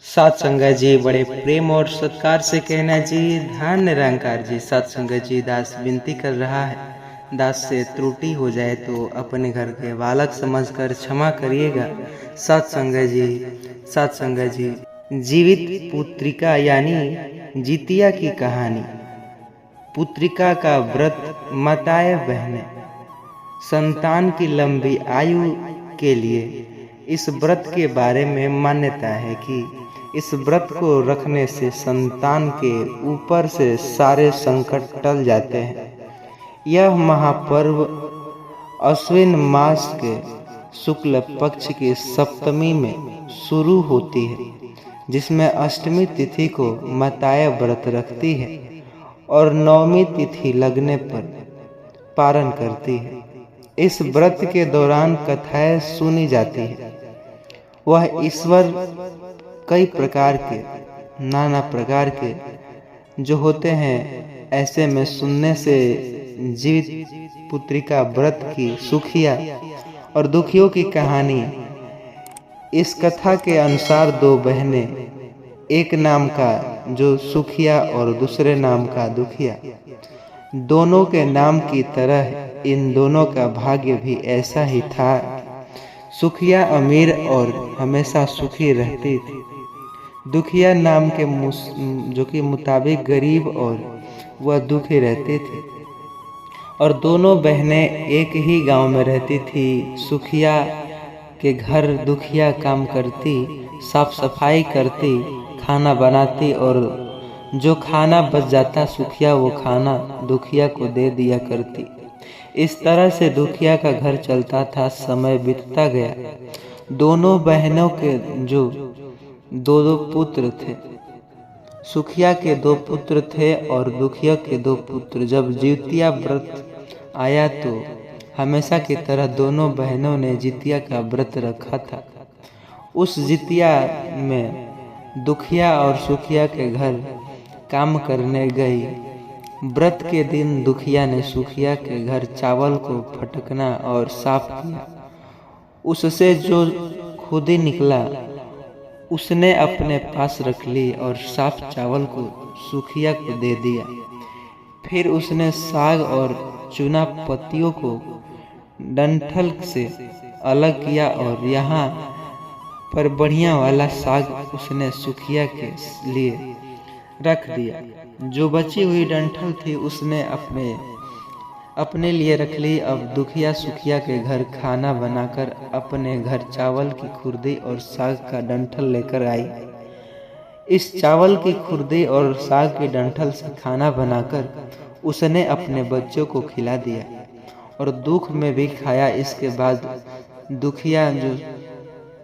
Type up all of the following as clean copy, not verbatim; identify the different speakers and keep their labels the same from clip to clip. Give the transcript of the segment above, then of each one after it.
Speaker 1: सात संगत जी बड़े प्रेम और सत्कार से कहना जी, ध्यान निरंकार जी। सात संगत जी, दास विनती कर रहा है, दास से त्रुटि हो जाए तो अपने घर के बालक समझकर क्षमा करिएगा। सात संगत जी, सात संगत जी, जीवित पुत्रिका यानी जितिया की कहानी। पुत्रिका का व्रत माताएं बहनें संतान की लंबी आयु के लिए इस व्रत के बारे में मान्यता है कि इस व्रत को रखने से संतान के ऊपर से सारे संकट टल जाते हैं। यह महापर्व अश्विन मास के शुक्ल पक्ष की सप्तमी में शुरू होती है, जिसमें अष्टमी तिथि को माताएं व्रत रखती है और नवमी तिथि लगने पर पारण करती है। इस व्रत के दौरान कथाएं सुनी जाती है। वह ईश्वर कई प्रकार के, नाना प्रकार के जो होते हैं, ऐसे में सुनने से जीवित पुत्रिका व्रत की सुखिया और दुखियों की कहानी। इस कथा के अनुसार दो बहनें, एक नाम का जो सुखिया और दूसरे नाम का दुखिया, दोनों के नाम की तरह इन दोनों का भाग्य भी ऐसा ही था। सुखिया अमीर और हमेशा सुखी रहती थी। दुखिया नाम के जो कि मुताबिक गरीब और वह दुखी रहती थी। और दोनों बहनें एक ही गांव में रहती थी। सुखिया के घर दुखिया काम करती, साफ सफाई करती, खाना बनाती और जो खाना बच जाता सुखिया वो खाना दुखिया को दे दिया करती। इस तरह से दुखिया का घर चलता था। समय बीतता गया। दोनों बहनों के जो दो पुत्र थे, सुखिया के 2 पुत्र थे और दुखिया के 2 पुत्र। जब जितिया व्रत आया तो हमेशा की तरह दोनों बहनों ने जितिया का व्रत रखा था। उस जितिया में दुखिया और सुखिया के घर काम करने गई। व्रत के दिन दुखिया ने सुखिया के घर चावल को फटकना और साफ किया। उससे जो खुदी निकला उसने अपने पास रख ली और साफ चावल को सुखिया को दे दिया। फिर उसने साग और चुना पत्तियों को डंठल से अलग किया और यहाँ पर बढ़िया वाला साग उसने सुखिया के लिए रख दिया। जो बची हुई डंठल थी उसने अपने लिए रख ली। अब दुखिया सुखिया के घर खाना बनाकर अपने घर चावल की खुर्दी और साग का डंठल लेकर आई। इस चावल की खुर्दी और साग की डंठल से खाना बनाकर उसने अपने बच्चों को खिला दिया और दुख में भी खाया। इसके बाद दुखिया जो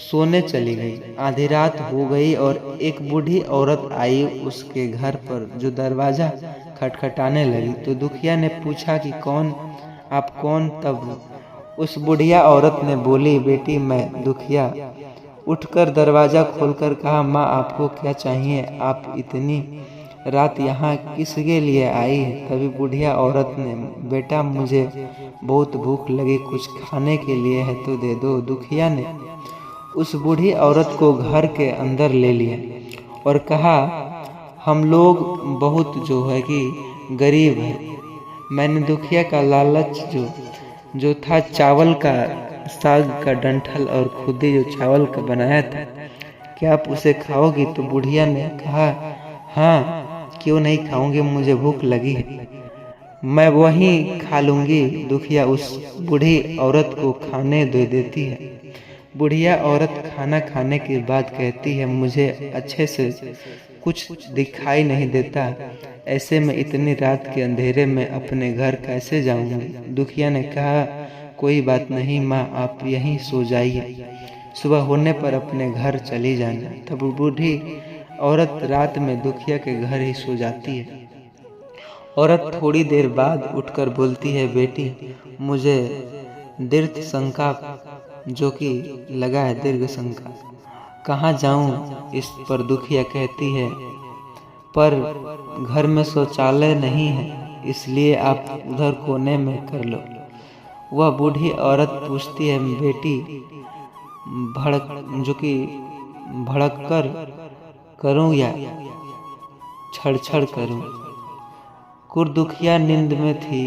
Speaker 1: सोने चली गई। आधी रात हो गई और एक बूढ़ी औरत आई उसके घर पर, जो दरवाजा खटखटाने लगी। तो दुखिया ने पूछा कि आप कौन? तब उस बुढ़िया औरत ने बोली, बेटी मैं दुखिया। उठकर दरवाजा खोलकर कहा, माँ आपको क्या चाहिए? आप इतनी रात यहाँ किसके लिए आई है? तभी बुढ़िया औरत ने, बेटा मुझे बहुत भूख लगी, कुछ खाने के लिए है तो दे दो। दुखिया ने उस बूढ़ी औरत को घर के अंदर ले लिया और कहा, हम लोग बहुत जो है कि गरीब है। मैंने दुखिया का लालच जो था चावल का, साग का डंठल और खुदी जो चावल का बनाया था, क्या आप उसे खाओगी? तो बुढ़िया ने कहा, हाँ क्यों नहीं खाऊंगी, मुझे भूख लगी है, मैं वहीं खा लूंगी। दुखिया उस बूढ़ी औरत को खाने दे देती है। बुढ़िया औरत खाना खाने के बाद कहती है, मुझे अच्छे से कुछ दिखाई नहीं देता, ऐसे में इतनी रात के अंधेरे में अपने घर कैसे जाऊंगी? दुखिया ने कहा, कोई बात नहीं माँ, आप यहीं सो जाइए, सुबह होने पर अपने घर चली जाना। तब बूढ़ी औरत रात में दुखिया के घर ही सो जाती है। औरत थोड़ी देर बाद उठकर बोलती है, बेटी मुझे दीर्घ शंका जो कि लगा है, दीर्घ शंका, कहाँ जाऊं? इस पर दुखिया कहती है, पर घर में शौचालय नहीं है, इसलिए आप उधर कोने में कर लो। वह बूढ़ी औरत पूछती है, बेटी भड़क कर करूं या छड़ छड़ करूं। कुर्दुखिया नींद में थी,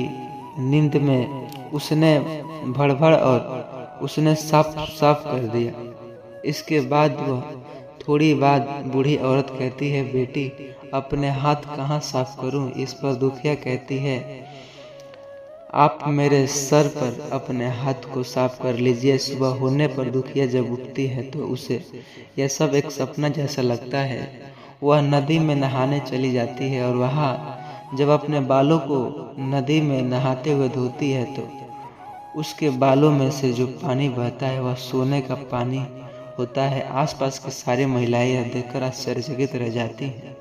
Speaker 1: नींद में उसने भड़भड़ और उसने साफ साफ कर दिया। इसके बाद वह थोड़ी बाद बूढ़ी औरत कहती है, बेटी अपने हाथ कहाँ साफ करूं। इस पर दुखिया कहती है, आप मेरे सर पर अपने हाथ को साफ कर लीजिए। सुबह होने पर दुखिया जब उठती है तो उसे यह सब एक सपना जैसा लगता है। वह नदी में नहाने चली जाती है और वहाँ जब अपने बालों को नदी में नहाते हुए धोती है तो उसके बालों में से जो पानी बहता है वह सोने का पानी होता है। आसपास की सारी महिलाएं यह देखकर आश्चर्यचकित रह जाती हैं।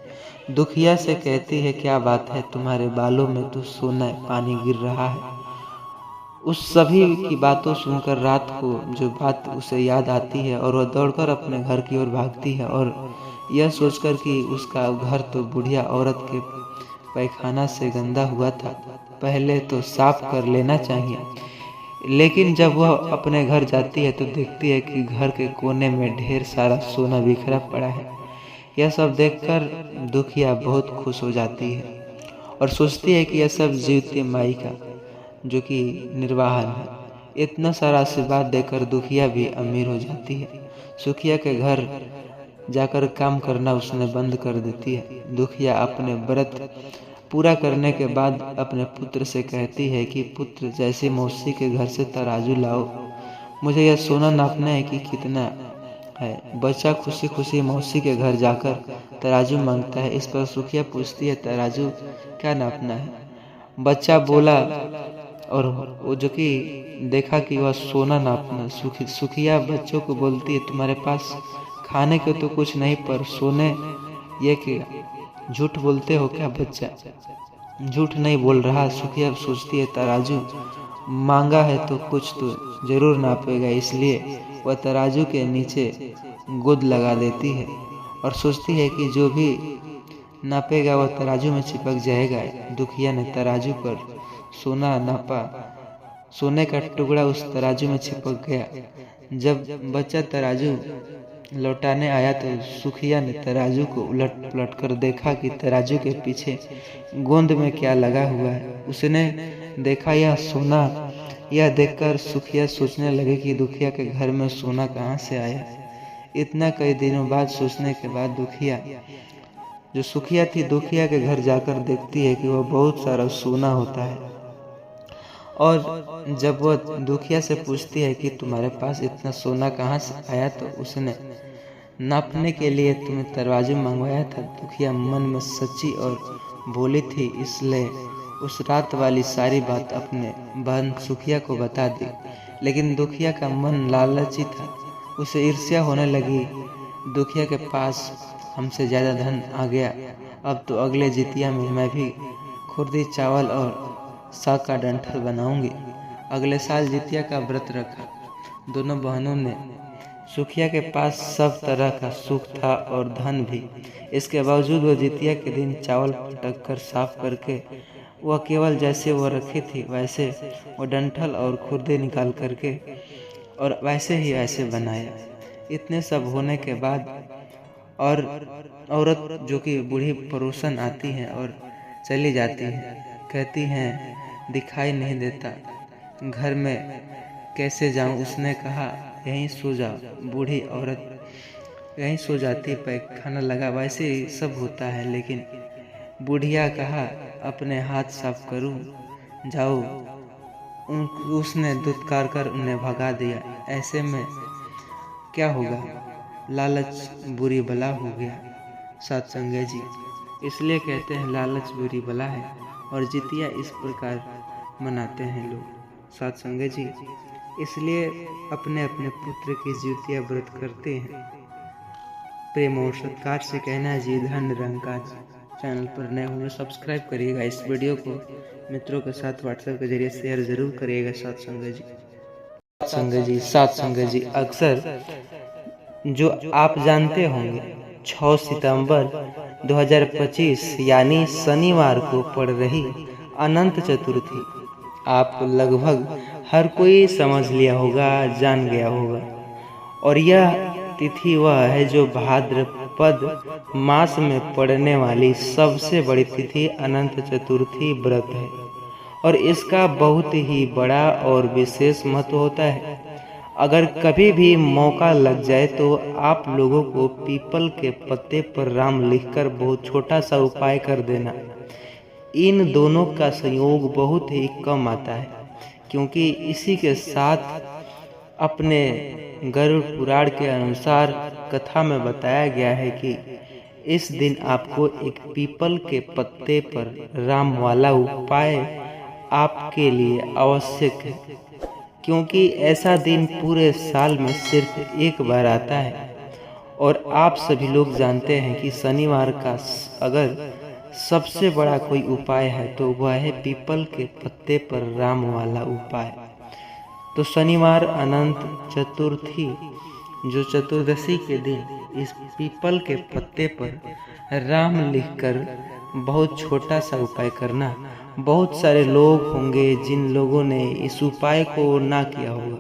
Speaker 1: दुखिया से कहती है, क्या बात है, तुम्हारे बालों में तो सोना पानी गिर रहा है। उस सभी की बातों सुनकर रात को जो बात उसे याद आती है और वह दौड़कर अपने घर की ओर भागती है और यह सोचकर कि उसका घर तो बुढ़िया औरत के पैखाना से गंदा हुआ था, पहले तो साफ कर लेना चाहिए। लेकिन जब वह अपने घर जाती है तो देखती है कि घर के कोने में ढेर सारा सोना बिखरा पड़ा है। यह सब देखकर दुखिया बहुत खुश हो जाती है और सोचती है कि यह सब जीवती माई का जो कि निर्वाहन है। इतना सारा आशीर्वाद देकर दुखिया भी अमीर हो जाती है। सुखिया के घर जाकर काम करना उसने बंद कर देती है। दुखिया अपने व्रत पूरा करने के बाद अपने पुत्र से कहती है कि पुत्र, जैसे मौसी के घर से तराजू लाओ, मुझे यह सोना नापना है कि कितना है। बच्चा खुशी खुशी मौसी के घर जाकर तराजू मांगता है। इस पर सुखिया पूछती है, तराजू क्या नापना है। बच्चा बोला और वो जो कि देखा कि वह सोना नापना। सुखिया बच्चों को बोलती है, तुम्हारे पास खाने के तो कुछ नहीं पर सोने ये कि झूठ बोलते हो क्या। बच्चा झूठ नहीं बोल रहा। सुखिया सोचती है, तराजू मांगा है तो कुछ तो जरूर नापेगा, इसलिए वह तराजू के नीचे गोद लगा देती है और सोचती है कि जो भी नापेगा वह तराजू में चिपक जाएगा। दुखिया ने तराजू पर सोना नापा। सोने का टुकड़ा उस तराजू में चिपक गया। जब बच्चा तराजू लौटाने आया तो सुखिया ने तराजू को उलट पलट कर देखा कि तराजू के पीछे गोंद में क्या लगा हुआ है। उसने देखा यह सोना। यह देखकर सुखिया सोचने लगे कि दुखिया के घर में सोना कहाँ से आया। इतना कई दिनों बाद सोचने के बाद दुखिया जो सुखिया थी दुखिया के घर जाकर देखती है कि वह बहुत सारा सोना होता है। और जब वह दुखिया से पूछती है कि तुम्हारे पास इतना सोना कहाँ से आया, तो उसने नापने के लिए तुम्हें तराजू मंगवाया था। दुखिया मन में सच्ची और भोली थी, इसलिए उस रात वाली सारी बात अपने बहन सुखिया को बता दी। लेकिन दुखिया का मन लालची था, उसे ईर्ष्या होने लगी। दुखिया के पास हमसे ज़्यादा धन आ गया, अब तो अगले जितिया में मैं भी खुर्दी चावल और साग का डंठल बनाऊंगी। अगले साल जितिया का व्रत रखा। दोनों बहनों ने सुखिया के पास सब तरह का सुख था और धन भी। इसके बावजूद वह जितिया के दिन चावल पटक कर साफ करके वह केवल जैसे वह रखी थी वैसे वो डंठल और खुर्दे निकाल करके और वैसे ही ऐसे बनाया। इतने सब होने के बाद और औरत जो कि बूढ़ी पड़ोसन आती हैं और चली जाती हैं, कहती हैं दिखाई नहीं देता, घर में कैसे जाऊं। उसने कहा यहीं सो जाओ। बूढ़ी औरत यहीं सो जाती, पैखाना लगा वैसे ही सब होता है। लेकिन बुढ़िया कहा अपने हाथ साफ करूं, जाओ। उसने दुत्कार कर उन्हें भगा दिया। ऐसे में क्या होगा, लालच बुरी बला हो गया। सत्संग जी, इसलिए कहते हैं लालच बुरी बला है और जितिया इस प्रकार मनाते हैं लोग। सत्संग जी, इसलिए अपने अपने पुत्र की जितिया व्रत करते हैं। प्रेम और सत्कार से कहना जी, धन निरंकार। चैनल पर नए होंगे सब्सक्राइब करिएगा। इस वीडियो को मित्रों के साथ व्हाट्सएप के जरिए शेयर जरूर करिएगा। सत्संग जी, अक्सर जो आप जानते होंगे 6 सितंबर 2025 यानी शनिवार को पड़ रही अनंत चतुर्थी आप लगभग हर कोई समझ लिया होगा, जान गया होगा। और यह तिथि वह है जो भाद्रपद मास में पड़ने वाली सबसे बड़ी तिथि अनंत चतुर्थी व्रत है और इसका बहुत ही बड़ा और विशेष महत्व होता है। अगर कभी भी मौका लग जाए तो आप लोगों को पीपल के पत्ते पर राम लिखकर बहुत छोटा सा उपाय कर देना। इन दोनों का संयोग बहुत ही कम आता है, क्योंकि इसी के साथ अपने गरुड़ पुराण के अनुसार कथा में बताया गया है कि इस दिन आपको एक पीपल के पत्ते पर राम वाला उपाय आपके लिए आवश्यक है, क्योंकि ऐसा दिन पूरे साल में सिर्फ एक बार आता है। और आप सभी लोग जानते हैं कि शनिवार का अगर सबसे बड़ा कोई उपाय है तो वह है पीपल के पत्ते पर राम वाला उपाय। तो शनिवार अनंत चतुर्थी जो चतुर्दशी के दिन इस पीपल के पत्ते पर राम लिखकर बहुत छोटा सा उपाय करना। बहुत सारे लोग होंगे जिन लोगों ने इस उपाय को ना किया होगा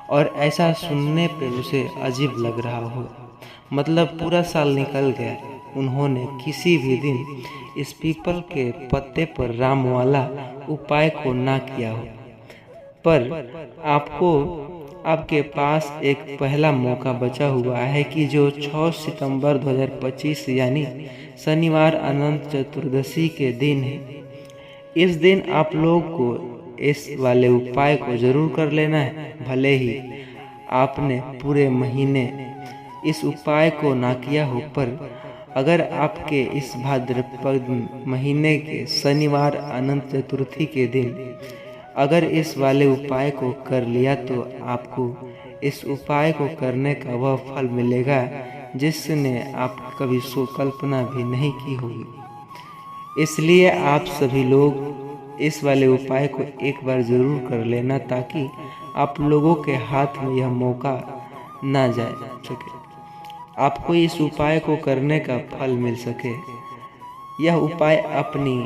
Speaker 1: और ऐसा सुनने पे उसे अजीब लग रहा होगा, मतलब पूरा साल निकल गया, उन्होंने किसी भी दिन इस पीपल के पत्ते पर राम वाला उपाय को ना किया हो। पर आपके पास एक पहला मौका बचा हुआ है कि जो 6 सितंबर 2025 यानी शनिवार अनंत चतुर्दशी के दिन है। इस दिन आप लोग को इस वाले उपाय को जरूर कर लेना है। भले ही आपने पूरे महीने इस उपाय को ना किया हो, पर अगर आपके इस भाद्रपद महीने के शनिवार अनंत चतुर्थी के दिन अगर इस वाले उपाय को कर लिया तो आपको इस उपाय को करने का वह फल मिलेगा जिसने आप कभी कल्पना भी नहीं की होगी। इसलिए आप सभी लोग इस वाले उपाय को एक बार जरूर कर लेना, ताकि आप लोगों के हाथ में यह मौका ना जाए सके, आपको इस उपाय को करने का फल मिल सके। यह उपाय अपनी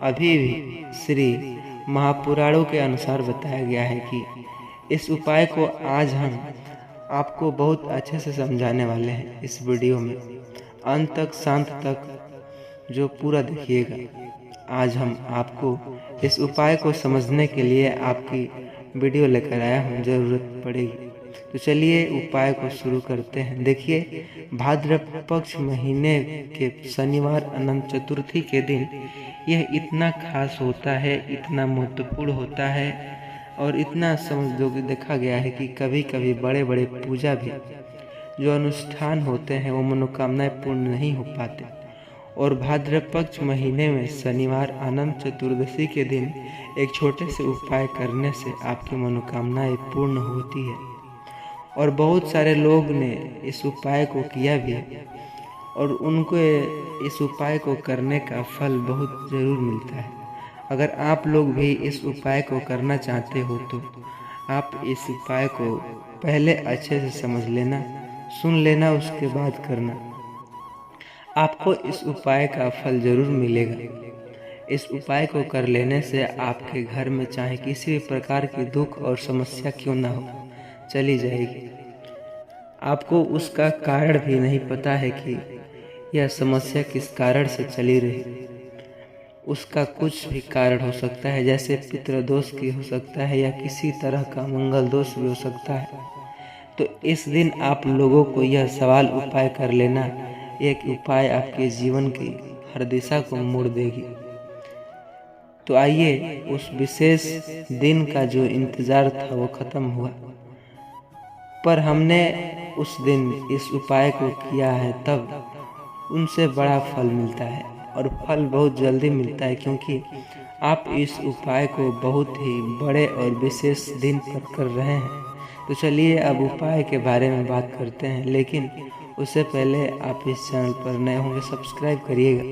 Speaker 1: अभी भी श्री महापुराणों के अनुसार बताया गया है कि इस उपाय को आज हम आपको बहुत अच्छे से समझाने वाले हैं। इस वीडियो में अंत तक शांत तक जो पूरा देखिएगा। आज हम आपको इस उपाय को समझने के लिए आपकी वीडियो लेकर आया हूँ, ज़रूरत पड़ेगी। तो चलिए उपाय को शुरू करते हैं। देखिए, भाद्रपद पक्ष महीने के शनिवार अनंत चतुर्थी के दिन यह इतना खास होता है, इतना महत्वपूर्ण होता है और इतना समझ लो कि देखा गया है कि कभी कभी बड़े बड़े पूजा भी जो अनुष्ठान होते हैं वो मनोकामनाएं पूर्ण नहीं हो पाते। और भाद्रपद पक्ष महीने में शनिवार अनंत चतुर्दशी के दिन एक छोटे से उपाय करने से आपकी मनोकामनाएं पूर्ण होती है। और बहुत सारे लोग ने इस उपाय को किया भी है और उनको इस उपाय को करने का फल बहुत ज़रूर मिलता है। अगर आप लोग भी इस उपाय को करना चाहते हो तो आप इस उपाय को पहले अच्छे से समझ लेना, सुन लेना, उसके बाद करना। आपको इस उपाय का फल ज़रूर मिलेगा। इस उपाय को कर लेने से आपके घर में चाहे किसी भी प्रकार की दुख और समस्या क्यों ना हो, चली जाएगी। आपको उसका कारण भी नहीं पता है कि यह समस्या किस कारण से चली रही। उसका कुछ भी कारण हो सकता है, जैसे पितृदोष की हो सकता है या किसी तरह का मंगल दोष भी हो सकता है। तो इस दिन आप लोगों को यह सवाल उपाय कर लेना। एक उपाय आपके जीवन की हर दिशा को मोड़ देगी। तो आइए उस विशेष दिन का जो इंतजार था वो खत्म हुआ, पर हमने उस दिन इस उपाय को किया है, तब उनसे बड़ा फल मिलता है और फल बहुत जल्दी मिलता है, क्योंकि आप इस उपाय को बहुत ही बड़े और विशेष दिन पर कर रहे हैं। तो चलिए अब उपाय के बारे में बात करते हैं, लेकिन उससे पहले आप इस चैनल पर नए होंगे सब्सक्राइब करिएगा,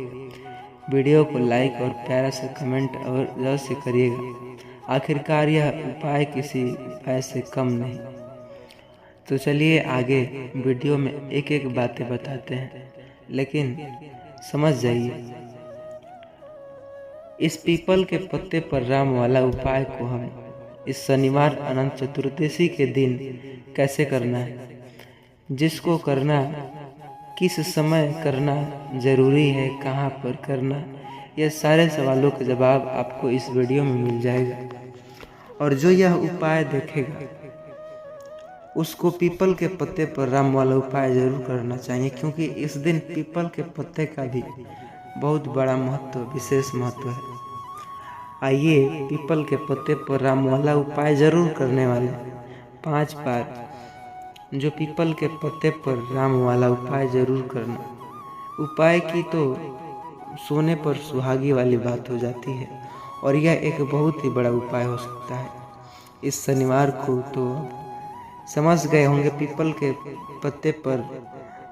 Speaker 1: वीडियो को लाइक और प्यारा सा कमेंट और ज़रूर से करिएगा। आखिरकार यह उपाय किसी उपाय से कम नहीं। तो चलिए आगे वीडियो में एक एक बातें बताते हैं, लेकिन समझ जाइए। इस पीपल के पत्ते पर राम वाला उपाय को हम इस शनिवार अनंत चतुर्दशी के दिन कैसे करना है। जिसको करना किस समय करना जरूरी है, कहाँ पर करना, यह सारे सवालों का जवाब आपको इस वीडियो में मिल जाएगा। और जो यह उपाय देखेगा उसको पीपल के पत्ते पर राम वाला उपाय जरूर करना चाहिए, क्योंकि इस दिन पीपल के पत्ते का भी बहुत बड़ा महत्व, विशेष महत्व है। आइए पीपल के पत्ते पर राम वाला उपाय जरूर करने वाले 5 बार जो पीपल के पत्ते पर राम वाला उपाय जरूर करना। उपाय की तो सोने पर सुहागी वाली बात हो जाती है, और यह एक बहुत ही बड़ा उपाय हो सकता है। इस शनिवार को तो समझ गए होंगे पीपल के पत्ते पर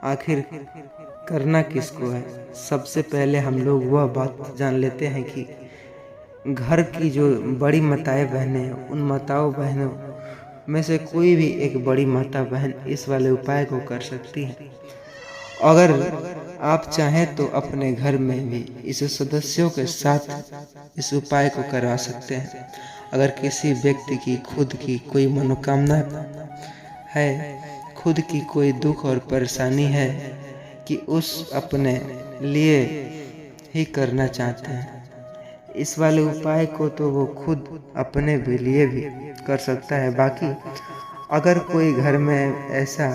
Speaker 1: आखिर करना किसको है। सबसे पहले हम लोग वह बात जान लेते हैं कि घर की जो बड़ी माताएं बहनें हैं, उन माताओं बहनों में से कोई भी एक बड़ी माता बहन इस वाले उपाय को कर सकती है। अगर आप चाहें तो अपने घर में भी इस सदस्यों के साथ इस उपाय को करवा सकते हैं। अगर किसी व्यक्ति की खुद की कोई मनोकामना है, खुद की कोई दुख और परेशानी है कि उस अपने लिए ही करना चाहते हैं इस वाले उपाय को, तो वो खुद अपने भी लिए भी कर सकता है। बाकी अगर कोई घर में ऐसा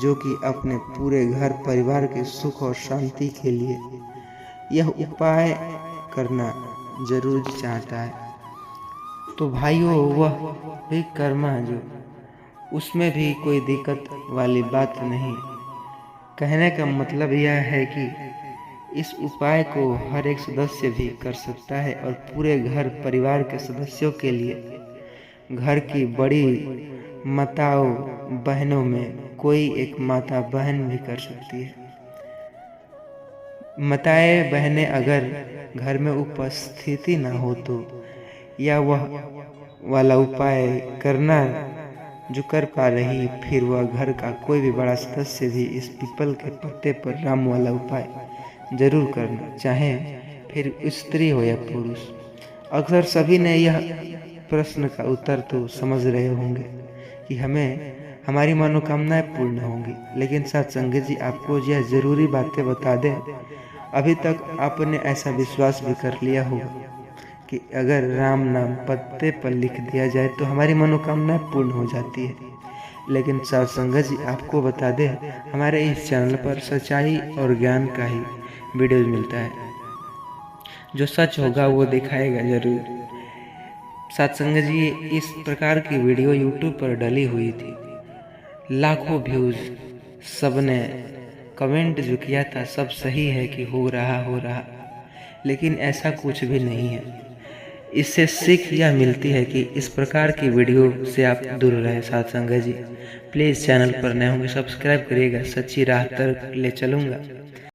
Speaker 1: जो कि अपने पूरे घर परिवार के सुख और शांति के लिए यह उपाय करना जरूर चाहता है, तो भाइयों वह भी कर्मा जो, उसमें भी कोई दिक्कत वाली बात नहीं। कहने का मतलब यह है कि इस उपाय को हर एक सदस्य भी कर सकता है, और पूरे घर परिवार के सदस्यों के लिए घर की बड़ी माताओं बहनों में कोई एक माता बहन भी कर सकती है। माताएं बहनें अगर घर में उपस्थिति ना हो तो या वह वाला उपाय करना जो कर पा रही, फिर वह घर का कोई भी बड़ा सदस्य भी इस पीपल के पत्ते पर राम वाला उपाय जरूर करना, चाहे फिर स्त्री हो या पुरुष। अक्सर सभी ने यह प्रश्न का उत्तर तो समझ रहे होंगे कि हमें हमारी मनोकामनाएं पूर्ण होंगी, लेकिन सत्संग जी आपको यह जरूरी बातें बता दें, अभी तक आपने ऐसा विश्वास भी कर लिया होगा कि अगर राम नाम पत्ते पर लिख दिया जाए तो हमारी मनोकामनाएं पूर्ण हो जाती है। लेकिन सत्संग जी आपको बता दें, हमारे इस चैनल पर सच्चाई और ज्ञान का ही वीडियो मिलता है, जो सच होगा वो दिखाएगा जरूर। सत्संग जी इस प्रकार की वीडियो यूट्यूब पर डली हुई थी, लाखों व्यूज, सबने कमेंट जो किया था सब सही है कि हो रहा, लेकिन ऐसा कुछ भी नहीं है। इससे सीख यह मिलती है कि इस प्रकार की वीडियो से आप दूर रहे। सत्संग जी प्लीज़ चैनल पर नए होंगे सब्सक्राइब करिएगा, सच्ची राह तक ले चलूँगा।